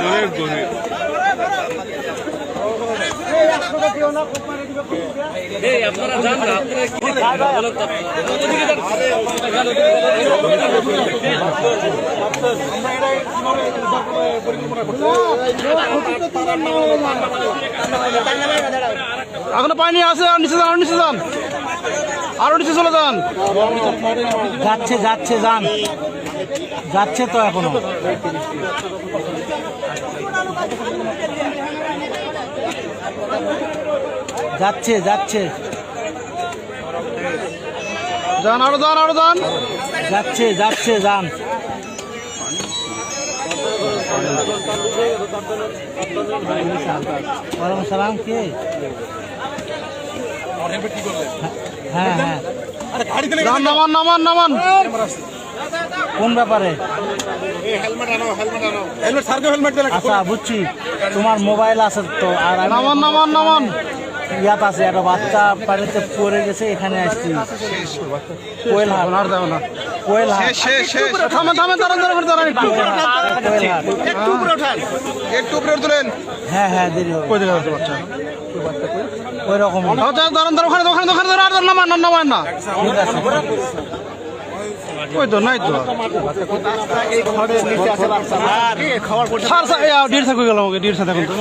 অনেক গভীর। আপনারা যান না, এখনো পানি আছে, আর নিচে যান, আরো নিচে যান, আরো নিচে চলে যান। যাচ্ছে যাচ্ছে যান, যাচ্ছে তো এখনো। যাচ্ছে যাচ্ছে যান, আরো যান, আরো যান। যাচ্ছে যাচ্ছে যান। ওয়ালাইকুম সালাম। কে? হ্যাঁ হ্যাঁ, যান, নামান নামান নামান। কোন ব্যাপারে? আচ্ছা বুঝছি, তোমার মোবাইল আছে তো। আর নামান নামান নামান। ইয়াত আছে, একটা বাচ্চা পানিতে পড়ে গেছে, এখানে আসছি। কোয়েল হাট, আর যাও না। কোয়েল হাট, থামেন থামেন, দাঁড়ান দাঁড়ান দাঁড়ান একটু। কোয়েল হাট। একটু উপরে তুলেন। হ্যাঁ হ্যাঁ, দেরি হবে। কই দিকে বাচ্চা? ওই রকম। দাঁড়ান দাঁড়ান, ওখানে ওখানে ওখানে দাঁড়ান, নামান নামান না। ঠিক আছে। ওই তো নাই তো। স্যার স্যার, ডির থাকবে গেলাম, ওকে ডির সাথে এখন তো।